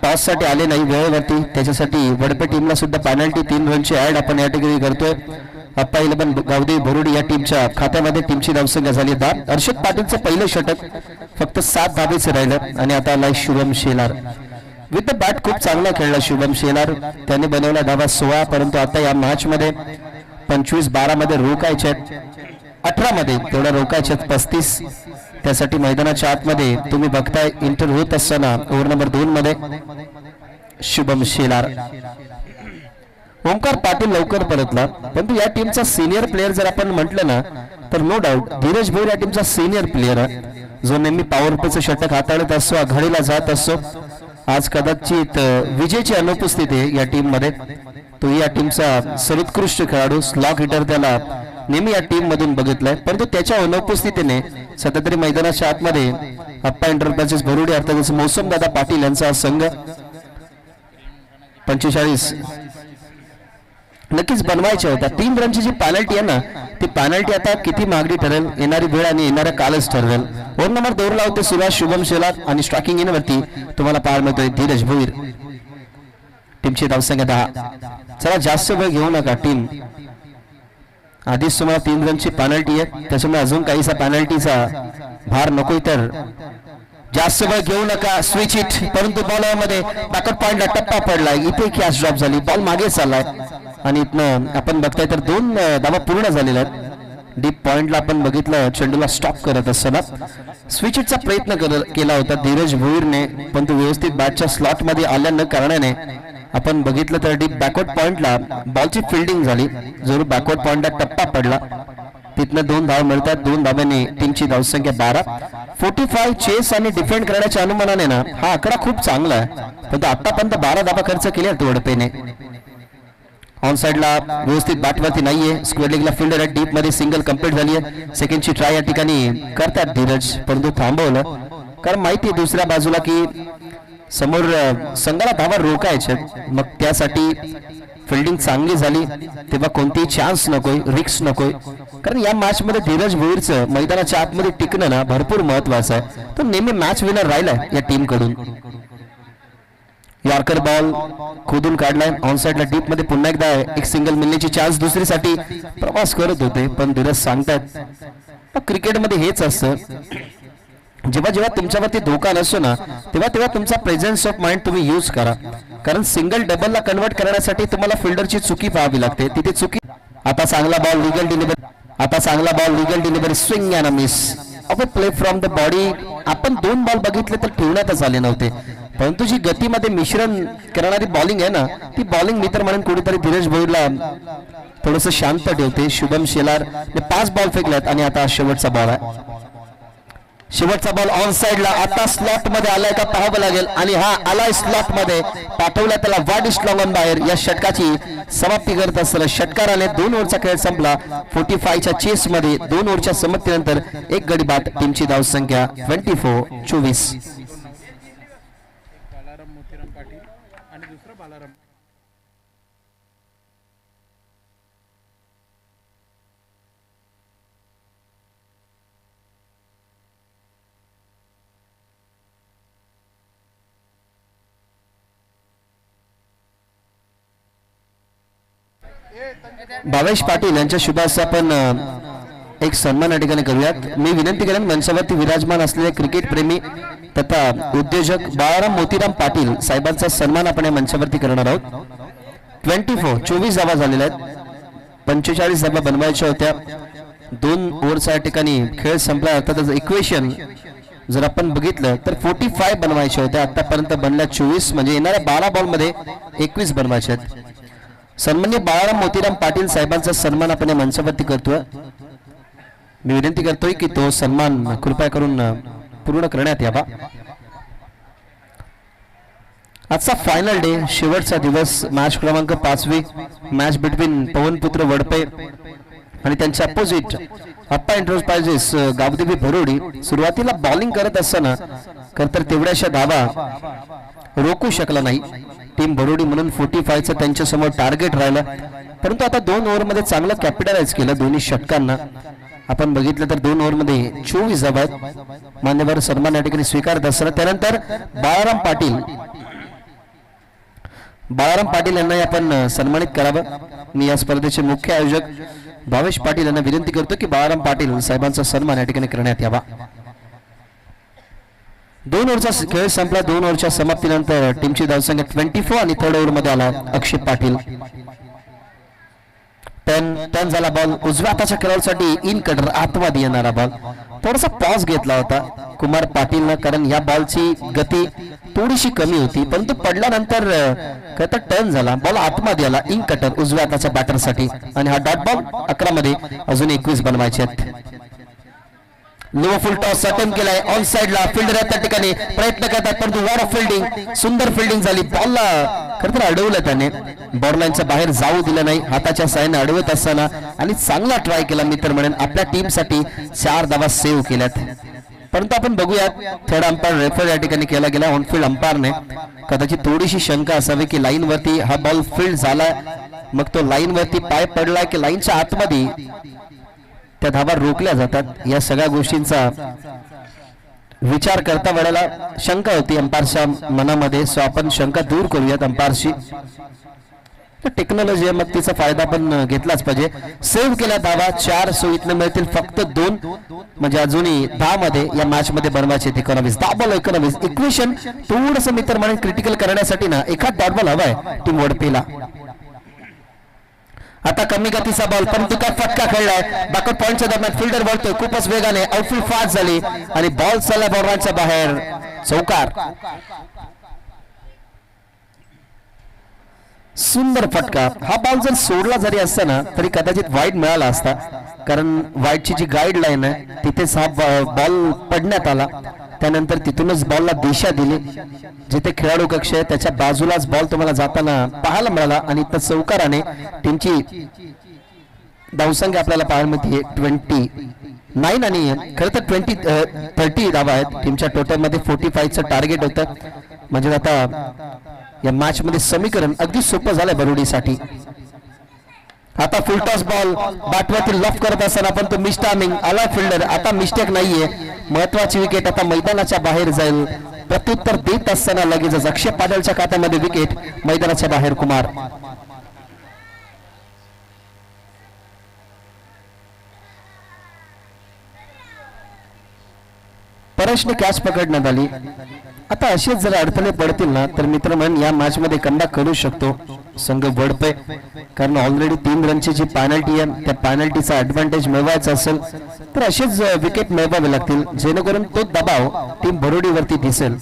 टॉस साठी आले नाही वेळेवरती त्याच्यासाठी वडपे टीमला सुद्धा पॅनल्टी 3 रनची ऍड आपण या ठिकाणी करतोय. अप्पा 11 गावदेवी भरुडी या टीमच्या खात्यामध्ये टीमची धावसंख्या झाली 10. हर्षद पाटीलचं पहिलं षटक फक्त 7 धावेच राहिलं आणि आता आला Shubham Shelar with the bat. खूप चांगला खेळला शुभम शेलार, त्याने बनवला धावा 16 परंतु आता या मॅच मध्ये 25-12 मध्ये रोकायचे 18 मध्ये तेवढा रोकायचे 35. त्यासाठी मैदानाच्या आतमध्ये तुम्ही बघताय इंटर होत असताना ओव्हर नंबर 2 मध्ये शुभम शेलार. ओमकार पाटील लवकर परतला परंतु या टीमचा सिनियर प्लेअर जर आपण म्हटलं ना तर नो डाऊट धीरज भोईर या टीमचा सिनियर प्लेअर आहे जो नेहमी पॉवर प्लेचं षटक हाताळत असतो, आघाडीला जात असतो. आज कदाचित विजयची अनुपस्थिती आहे या टीम मध्ये. तो या टीमचा सर्वोत्कृष्ट खेळाडू स्लॉक हिटर त्याला नेहमी या टीम मधून बघितलंय, परंतु त्याच्या अनुपस्थितीने सध्या तरी मैदानाच्या आतमध्ये अप्पा एंटरप्राइजेस भरुडी अर्थातच मौसम दादा पाटील यांचा संघ 45 नक्कीच बनवायच्या होत्या. 3 रनची जी पॅनल्टी आहे ना, ती पॅनल्टी आता किती महागडी ठरेल, येणारी वेळ आणि येणाऱ्या कालच ठरवेल. ओव्हर नंबर 2 लावते सुभाष शुभम शेलार आणि स्ट्रायकिंग इन वरती तुम्हाला पाहायला मिळतोय धीरज भोईर. टीमची धावसंख्या 10. चला जास्त वेळ घेऊ नका टीम, आधीच तुम्हाला 3 रनची पॅनल्टी आहे, त्याच्यामुळे अजून काहीसा पॅनल्टीचा भार नकोय, तर जास्त वेळ घेऊ नका. स्विच इट, परंतु बॉलमध्ये बॅकअप पॉइंटला टप्पा पडलाय, इथे कॅच ड्रॉप झाली, बॉल मागे चाललाय आणि इथनं आपण बघताय तर 2 धावा पूर्ण झालेल्या आहेत. डीप पॉइंटला आपण बघितलं चेंडूला स्टॉप करत असताना स्विच इटचा प्रयत्न केला होता धीरज भोईरने, पण तो व्यवस्थित बॅटच्या स्लॉट मध्ये आल्या न कारणाने आपण बघितलं तर डीप बॅकवर्ड पॉइंटला बॉलची फिल्डिंग झाली, जरूर बॅकवर्ड पॉइंटला टप्पा पडला, तिथनं 2 धाव मिळतात. 2 धाब्याने टीमची धावसंख्या 12. 45 चेस आणि डिफेंड करण्याच्या अनुमानाने ना हा आकडा खूप चांगला आहे, पण आतापर्यंत 12 धाबा खर्च केले तोडपेने. ऑन साइडला व्यवस्थित बॅटवरती नाहीये, स्क्वेअर लेगला फिल्डर आहे, डीप मध्ये सिंगल कंप्लीट झाली आहे. सेकंडची ट्राय या ठिकाणी करतात धीरज, परंतु थांबवलं कारण माहिती आहे दुसऱ्या बाजूला की समोर संघाला धावा रोखायचे, मग त्यासाठी फिल्डिंग चांगली झाली तेव्हा कोणतीही चान्स नकोय, रिक्स नकोय, कारण या मॅच मध्ये धीरज भोईरचं मैदानाच्या आतमध्ये टिकणं ना भरपूर महत्वाचं आहे. तो नेहमी मॅच विनर राहिलाय या टीम कडून. यॉर्कर बॉल खोदून काढलाय, ऑन साइडला डीप मध्ये पुन्हा एकदा एक सिंगल मिळण्याची चान्स दुसरीसाठी प्रवास करत होते, पण धीरज सांगतायत क्रिकेटमध्ये हेच असतं, जेव्हा जेव्हा तुमच्यावरती धोका नसतो ना तेव्हा तेव्हा तुमचा प्रेझेन्स ऑफ माइंड तुम्ही यूज करा, कारण सिंगल डबलला कन्वर्ट करण्यासाठी तुम्हाला फिल्डरची चुकी पाहावी लागते, तिथे चुकी. आता चांगला ball legal delivery, swing and miss of a play from the body. आपण 2 बॉल बघितले तर ठेवण्यातच आले नव्हते, परंतु जी गतीमध्ये मिश्रण करणारी बॉलिंग आहे ना, ती बॉलिंग मी तर म्हणून कुठेतरी धीरज भोईरला थोडस शांत ठेवते. शुभम शेलार 5 बॉल फेकल्यात आणि आता शेवटचा बॉल आहे. शेवटचा बॉल ऑन साइडला आता स्लॉट मध्ये आलाय का पाहावं लागेल, आणि हा आलाय स्लॉट मध्ये, पाठवला त्याला वाईड स्लॉंगन बाहेर. या षटकाची समाप्ती करत असताना षटकाराने 2 ओव्हरचा खेळ संपला. 45च्या चेस मध्ये 2 ओव्हरच्या समाप्तीनंतर 1 गडी बाद. टीमची धावसंख्या 24-24. भावेश पाटील यांच्या शुभास आपण एक सन्मान या ठिकाणी करूयात. मी विनंती करेन मंचावरती विराजमान असलेले क्रिकेट प्रेमी तथा उद्योजक बाळाराम मोतीराम पाटील साहेबांचा सन्मान आपण या मंचावरती करणार आहोत. 24 धावा झालेल्या आहेत, 45 धावा बनवायच्या होत्या. 2 ओव्हरचा या ठिकाणी खेळ संपला, अर्थातच इक्वेशन जर आपण बघितलं तर 45 बनवायच्या होत्या, आतापर्यंत बनल्या 24, म्हणजे येणाऱ्या 12 बॉल मध्ये 21 बनवायचे आहेत. सन्माननीय बाळाराम मोतीराम पाटील साहेबांचा सन्मान आपण या मंचावरती करतोय. मी विनंती करतोय की तो सन्मान कृपया करून पूर्ण करण्यात यावा. आजचा फायनल डे, शेवटचा दिवस, मॅच क्रमांक 5वी, मॅच बिटवीन पवनपुत्र वडपे आणि त्यांच्या अपोजिट अप्पा एंटरप्राइजेस गावदेवी भरोडी. सुरुवातीला बॉलिंग करत असताना तर तेवढ्याशा धावा रोखू शकला नाही टीम भरोडी, म्हणून 45चं त्यांच्या समोर टार्गेट राहिलं, परंतु आता 2 ओव्हरमध्ये चांगलं कॅपिटलाइज केलं दोन्ही षटकांना. आपण बघितलं तर 2 ओव्हरमध्ये 24 धावा आहेत. मान्यवर सन्मान या ठिकाणी स्वीकारत असताना त्यानंतर बाळाराम पाटील यांना आपण सन्मानित करावं. मी या स्पर्धेचे मुख्य आयोजक भावेश पाटील यांना विनंती करतो की बाळाराम पाटील साहेबांचा सन्मान या ठिकाणी करण्यात यावा. 2 ओव्हरचा खेळ संपला. 2 ओव्हरच्या समाप्तीनंतर टीमची धावसंख्या 24 आणि 3rd ओव्हर मध्ये आला अक्षय पाटील. 10 झाला बॉल. उजव्या हाताच्या खेळासाठी इन कटर आतमध्ये येणारा बॉल. थोडासा पॉज घेतला होता कुमार पाटीलनं, कारण या बॉलची गती थोडीशी कमी होती, परंतु पडल्यानंतर टर्न झाला, बॉल आतमध्ये आला इन कटर उजव्या हाताच्या बॅटरसाठी, आणि हा डॉट बॉल 11 मध्ये अजून 21 बनवायचे आहेत. लो फुल टॉस अटेम्प्ट केलाय ऑन साइडला फिल्डर त्या ठिकाणी प्रयत्न करतात परंतु वॉर ऑफ फिल्डिंग सुंदर फिल्डिंग झाली बॉलला खरं तर अडवलं त्याने बॉल लाईनच्या बाहेर जाऊ दिलं नाही हाताच्या साहाय्याने अडवत असताना आणि चांगला ट्राय केला मी तर म्हणेन आपल्या टीम साठी 4 धावा सेव्ह केल्यात परंतु आपण बघूयात थर्ड अंपायर रेफर या ठिकाणी केला गेला ऑन फील्ड अंपायरने कदाचित थोडीशी शंका असावी की लाईन वरती हा बॉल फील्ड झाला मग तो लाईन वरती पाय पडलाय की लाईनच्या आतमध्ये त्या धावा रोखल्या जातात या सगळ्या गोष्टींचा विचार करता वेळेला शंका होती अंपायरच्या मनामध्ये सो आपण शंका दूर करूयात अंपायरशी टेक्नॉलॉजी मग तिचा फायदा पण घेतलाच पाहिजे सेव्ह केल्या धावा 4 सो इथनं मिळतील फक्त 2 म्हणजे अजूनही 10 मध्ये या मॅच मध्ये बनवायचे 19 10 बॉल 19 इक्वेशन थोडंसं मित्र म्हणून क्रिटिकल करण्यासाठी ना एखाद डॉट बॉल हवाय टीम वडपेला आता कमी गतीचा बॉल परंतु काय फटका खेळलाय बॅकवर्ड पॉइंटच्या दरम्यान फिल्डर वळतोय खूपच वेगाने आउटफील्ड फास्ट झाली आणि बॉल चालला बॉलच्या बाहेर चौकार सुंदर फटका हा बॉल जर सोडला जरी असता ना तरी कदाचित वाईड मिळाला असता कारण वाईडची जी गाईडलाईन आहे तिथेच हा बॉल पडण्यात आला त्यानंतर तिथूनच बॉलला दिशा दिली जिथे खेळाडू कक्ष आहे त्याच्या बाजूलाच बॉल तुम्हाला जाताना पाहायला मिळाला आणि त्या चौकाराने टीमची धावसंख्या आपल्याला पाहायला मिळते 29 आणि खरं तर 30 धावा आहेत टीमच्या टोटल मध्ये 45चं टार्गेट होतं म्हणजे आता या मॅच मध्ये समीकरण अगदी सोपं झालंय बरोडीसाठी आता फुल टॉस बॉल बॅटवरती लॉफ करत असताना पण तो मिस्टार्मिंग आला फिल्डर आता मिस्टेक नाहीये महत्वाची विकेट आता मैदानाच्या बाहेर जाईल प्रत्युत्तर देत असताना लगेचच अक्षय पाटीलच्या खात्यामध्ये विकेट मैदानाच्या बाहेर कुमार परेशने कॅच पकडण्यात आली आता असेच जर अडथळे पडतील ना तर मित्र म्हणून या मॅच मध्ये कमबॅक करू शकतो संघ वडपे कारण ऑलरेडी 3 रनची जी पेनल्टी आहे त्या पेनल्टीचा ऍडव्हान्टेज मिळवायचा असेल तर असेच विकेट मिळवावे लागतील जेणेकरून तो दबाव टीम बरोडीवरती दिसेल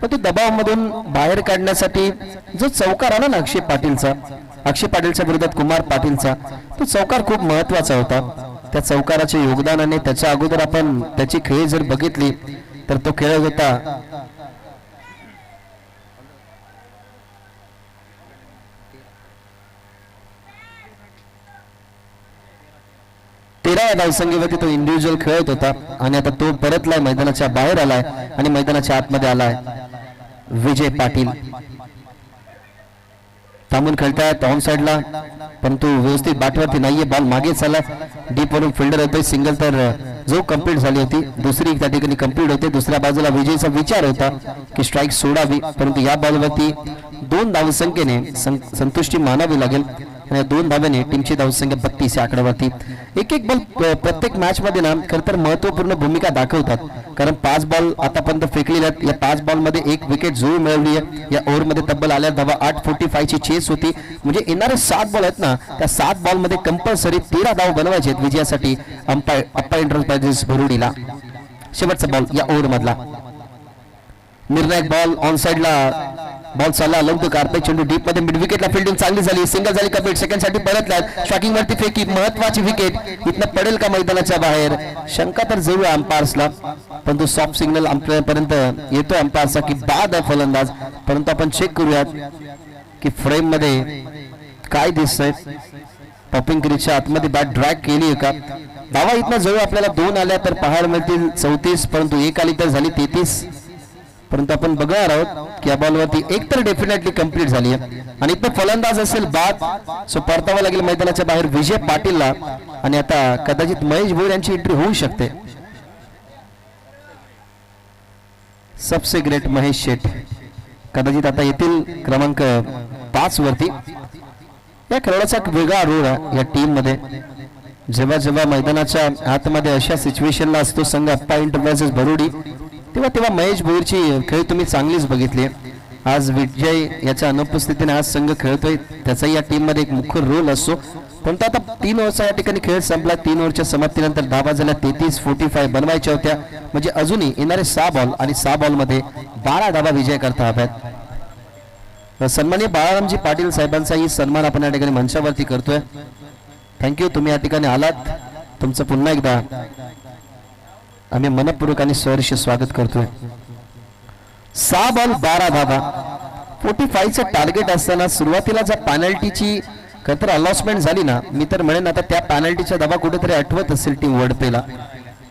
पण तो दबावामधून बाहेर काढण्यासाठी जो चौकार आला ना अक्षय पाटीलच्या विरोधात कुमार पाटीलचा तो चौकार खूप महत्वाचा होता त्या चौकाराच्या योगदानाने त्याच्या अगोदर आपण त्याची खेळ जर बघितली तर तो खेळ होता धावसंख्येवरती तो इंडिव्हिज्युअल खेळत होता आणि आता तो परतलाय मैदानाच्या बाहेर आलाय आणि मैदानाच्या आतमध्ये आलाय विजय पाटील थांबून खेळतायत ऑन साइडला परंतु व्यवस्थित बॅटवरती नाहीये बॉल मागे चालला डीप वरून फिल्डर होतोय सिंगल तर जो कंप्लीट झाली होती दुसरी त्या ठिकाणी कंप्लीट होते दुसऱ्या बाजूला विजयचा विचार होता की स्ट्राइक सोडावी परंतु या बॉलवरती 2 धावसंख्येने संतुष्टी मानावी लागेल आणि 2 धाव्याने टीमची धावसंख्या 32 या आकड्यावरती एक बॉल प्रत्येक मॅच मध्ये ना खरं तर महत्वपूर्ण भूमिका दाखवतात कारण 5 बॉल आतापर्यंत फेकलेले आहेत या 5 बॉल मध्ये 1 विकेट जरूर मिळवली आहे या ओव्हर मध्ये तब्बल आल्या धावा 8:45 ची चेस होती म्हणजे येणारे 7 बॉल आहेत ना त्या 7 बॉल मध्ये कंपल्सरी 13 धाव बनवायचे आहेत विजयासाठी अप्पा एंटरप्राइजेस बरोडीला शेवटचा बॉल या ओव्हर मधला निर्णायक बॉल ऑन साइडला बॉल चालला लवकर कार्पेट चेंडू डीप मध्ये मिड विकेटला फिल्डिंग चांगली झाली सिंगल झाली कंप्लीट सेकंड साठी परतल्यात स्ट्रायकिंग वरती फेकी महत्वाची विकेट इथनं पडेल का मैदानाच्या बाहेर शंका तर जरूर अंपायर्सला पण तो सॉफ्ट सिग्नल आपल्यापर्यंत येतो अंपायर्सचा की बाद आहे फलंदाज परंतु आपण चेक करूयात की फ्रेम मध्ये काय दिसतंय पॉपिंग क्रीजच्या आतमध्ये बॅट ड्रॅग केली आहे का धावा इथनं जवळ आपल्याला 2 आल्या तर पाहायला मिळतील 34 परंतु 1 आली तर झाली 33 परंतु आपण बघणार आहोत की या बॉलवरती एक तर डेफिनेटली कंप्लीट झाली आहे आणि इथं फलंदाज असेल बाद सो परतावा लागेल मैदानाच्या बाहेर विजय पाटीलला आणि आता कदाचित महेश भोईर यांची एंट्री होऊ शकते सबसे ग्रेट महेश शेठ कदाचित आता येतील क्रमांक 5 वरती या खेळाचा एक वेगळा रोल आहे या टीम मध्ये जेव्हा जेव्हा मैदानाच्या आतमध्ये अशा सिच्युएशनला असतो संघ अप्पा एंटरप्राइजेस बरोडी तेव्हा महेश भोईरची खेळ तुम्ही चांगलीच बघितली आज विजय याच्या अनुपस्थितीने आज संघ खेळतोय त्याचाही या टीम मध्ये एक मुख्य रोल असतो पण आता 3 ओव्हरचा या ठिकाणी खेळ संपला 3 ओव्हरच्या समाप्तीनंतर धावा झाल्या 33-45 बनवायच्या होत्या म्हणजे अजूनही येणारे 6 बॉल आणि 6 बॉल मध्ये 12 धावा विजय करता हव्यात सन्माननीय बाळारामजी पाटील साहेबांचाही सन्मान आपण या ठिकाणी मंचावरती करतोय थँक्यू तुम्ही या ठिकाणी आलात तुमचं पुन्हा एकदा आम्ही मनपूर्वक आणि सहर्ष स्वागत करतोय. 6 बॉल 12 धावा. 45चं टार्गेट असताना सुरुवातीला ज्या पॅनल्टीची खरंतर अलॉसमेंट झाली ना, मी तर म्हणेन आता त्या पॅनल्टीच्या धावा कुठेतरी आठवत असेल टीम वडपेला.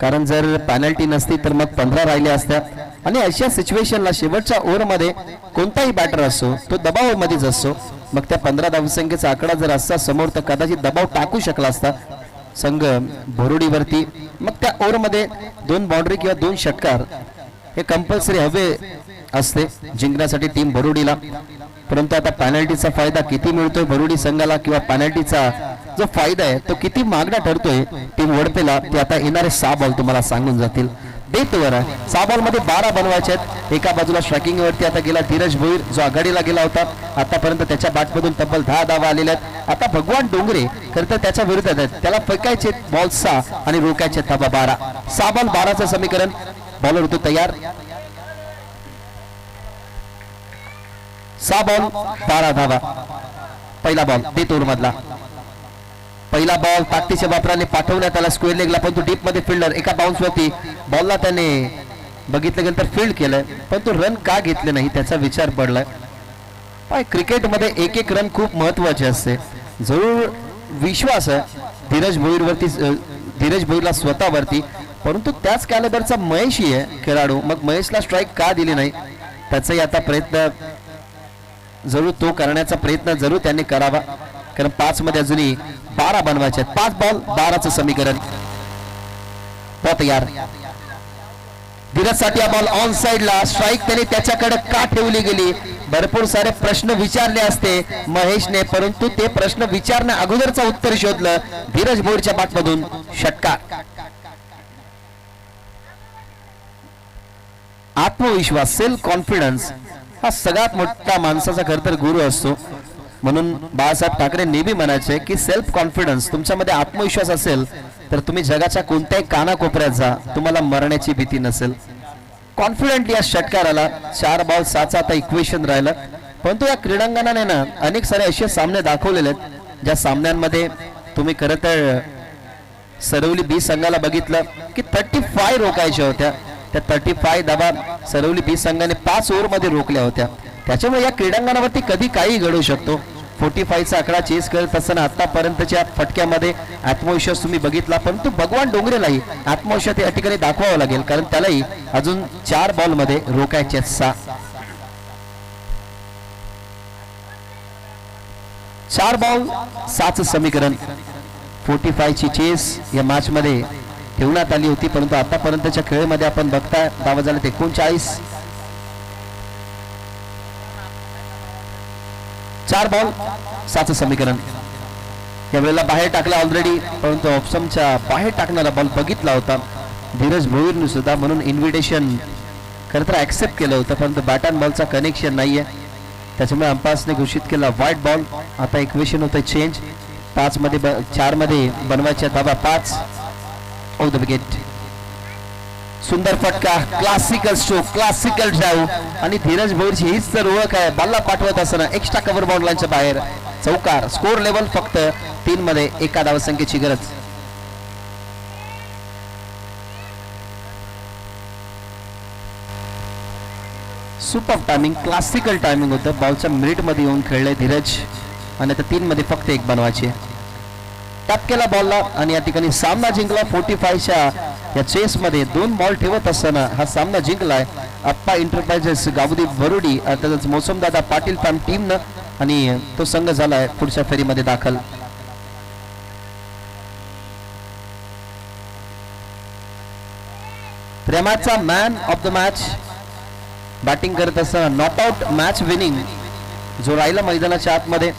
कारण जर पॅनल्टी नसती तर मग 15 राहिल्या असत्या. आणि अशा सिच्युएशनला शेवटच्या ओव्हरमध्ये कोणताही बॅटर असो तो दबावामध्येच असतो. मग त्या 15 धावसंख्येचा आकडा जर असता समोर तर कदाचित दबाव टाकू शकला असता संघ भरुडीवरती. मग त्या ओव्हरमध्ये 2 बाउंड्री किंवा 2 षटकार हे कंपल्सरी हवे असते जिंकण्यासाठी टीम भरुडीला. परंतु आता पॅनल्टीचा फायदा किती मिळतोय भरुडी संघाला किंवा पॅनल्टीचा जो फायदा आहे तो किती मागणा ठरतोय टीम वडपेला ते आता येणारे 6 बॉल तुम्हाला सांगून जातील. डेथ ओव्हर आहे. 6 बॉल मध्ये 12 बनवायचे आहेत. एका बाजूला स्ट्रायकिंग वरती आता गेला धीरज भोईर जो आघाडीला गेला होता. आतापर्यंत त्याच्या बॅटमधून तब्बल 10 धावा आलेल्या आहेत. आता भगवान डोंगरे खरं तर त्याच्या विरोधात आहेत. त्याला फेकायचे बॉल 6 आणि रोकायचे धावा 12. 6 बॉल 12चं समीकरण. बॉलर होतो तयार. 6 बॉल 12 धावा. पहिला बॉल डेथ ओव्हर मधला. पहिला बॉल ताकदीच्या वापराने पाठवण्यात आला स्क्वेअर लेगला, पण तो डीप मध्ये फिल्डर एका बाउन्स वरती बॉलला त्याने बघितलं गेलं तर फील्ड केलंय, पण तो रन का घेतले नाही त्याचा विचार पडलाय. क्रिकेटमध्ये एक रन खूप महत्वाचे असते. जरूर विश्वास आहे धीरज भोईरला स्वतःवरती, परंतु त्याच कॅलिबरचा महेशही आहे खेळाडू. मग महेशला स्ट्राईक का दिली नाही त्याचाही आता प्रयत्न जरूर तो करण्याचा प्रयत्न जरूर त्यांनी करावा. कारण 5 मध्ये अजूनही 12 बनवायचे आहेत. 5 बॉल 12चं समीकरण. तयार. धीरज साठी हा बॉल ऑन साइडला. स्ट्राईक त्याने त्याच्याकडे का ठेवली गेली. भरपूर सारे प्रश्न विचारले असते महेशने, परंतु ते प्रश्न विचारण्या अगोदरचं उत्तर शोधलं धीरज भोईरच्या बॅटमधून. षटकार. आत्मविश्वास सेल्फ कॉन्फिडन्स हा सगळ्यात मोठा माणसाचा खरं तर गुरु असतो. म्हणून बाळासाहेब ठाकरे नेहमी म्हणायचे की सेल्फ कॉन्फिडन्स तुमच्यामध्ये आत्मविश्वास असेल तर तुम्ही जगाच्या कोणत्याही कानाकोपऱ्यात जा, तुम्हाला मरण्याची भीती नसेल. कॉन्फिडेंटली या षटकाराला 4 बॉल 6चा आता इक्वेशन राहिलं. परंतु या क्रीडांगणाने ना अनेक सारे असे सामने दाखवलेले आहेत ज्या सामन्यांमध्ये तुम्ही खरं तर सरवली बी संघाला बघितलं की 35 रोकायच्या होत्या. त्या 35 धावा सरवली बी संघाने 5 ओव्हरमध्ये रोखल्या होत्या. त्याच्यामुळे या क्रीडांगणावरती कधी काही घडू शकतो. 45चा आकडा चेस करत असताना आतापर्यंतच्या फटक्यामध्ये आत्मविश्वास तुम्ही बघितला, परंतु भगवान डोंगरेलाही आत्मविश्वास या ठिकाणी दाखवावा लागेल कारण त्यालाही अजून 4 बॉल मध्ये रोकायचे 6. 4 बॉल 7चं समीकरण. 45ची चेस या मॅच मध्ये ठेवण्यात आली होती, परंतु आतापर्यंतच्या खेळामध्ये आपण बघताय धावा झाले 39. 4 बॉल 7चं समीकरण. यावेळेला बाहेर टाकला ऑलरेडी, परंतु ऑप्शनच्या बाहेर टाकणारा बॉल बघितला होता धीरज भोईरने सुद्धा, म्हणून इन्व्हिटेशन खरं तर ऍक्सेप्ट केलं होतं, परंतु बॅट अँड बॉलचा कनेक्शन नाहीये, त्याच्यामुळे अंपायर्सने घोषित केला व्हाईट बॉल. आता इक्वेशन होतं चेंज. 4 मध्ये बनवायच्या धावा 5. Of the wicket. सुंदर फटका, क्लासिकल स्ट्रोक, क्लासिकल ड्राईव्ह आणि धीरज भोईरची हीच तर ओळख आहे. बॉलला पाठवत असताना एक्स्ट्रा कव्हर बाउंड्रीच्या बाहेर चौकार. स्कोर लेवल फक्त 3 मध्ये एका धावसंख्येची गरज. सुपर टायमिंग, क्लासिकल टायमिंग होतं. बॉलच्या मिनिट मध्ये येऊन खेळले धीरज आणि आता 3 मध्ये फक्त 1 बनवायची. टॅप केला बॉलला आणि या ठिकाणी सामना जिंकला. 45च्या या चेस मध्ये 2 बॉल ठेवत असताना हा सामना जिंकलाय अप्पा एंटरप्राइजेस गावदी भरुडी अर्थातच मौसमदादा पाटील फॅम टीमनं, आणि तो संघ झालाय पुढच्या फेरीमध्ये दाखल. प्रेमाचा man of the match batting करत असताना नॉकआउट मॅच विनिंग जो राहिला मैदानाच्या आतमध्ये,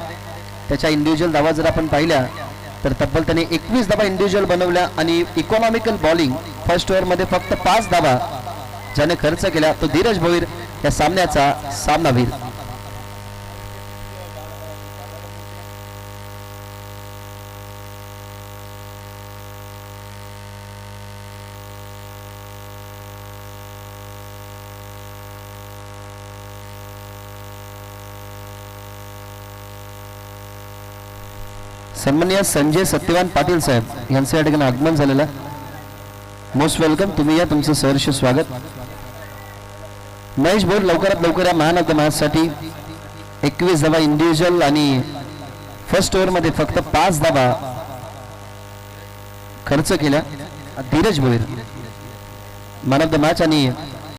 त्याच्या इंडिव्हिज्युअल धावा जर आपण पाहिल्या तर तब्बल त्याने 21 धावा इंडिव्हिज्युअल बनवल्या आणि इकॉनॉमिकल बॉलिंग फर्स्ट ओव्हर मध्ये फक्त 5 धावा ज्याने खर्च केला तो धीरज भोईर या सामन्याचा सामनावीर. सन्माननीय संजय सत्यवान पाटील साहेब यांचं या ठिकाणी आगमन झालेलं. मोस्ट वेलकम, तुम्ही या, तुमचं सहर्ष स्वागत. महेश भोर लवकरात लवकर या मॅन ऑफ द मॅच साठी 21 धावा इंडिव्हिज्युअल आणि फर्स्ट ओव्हर मध्ये फक्त 5 धावा खर्च केल्या. Dheeraj Bhoir man of the match आणि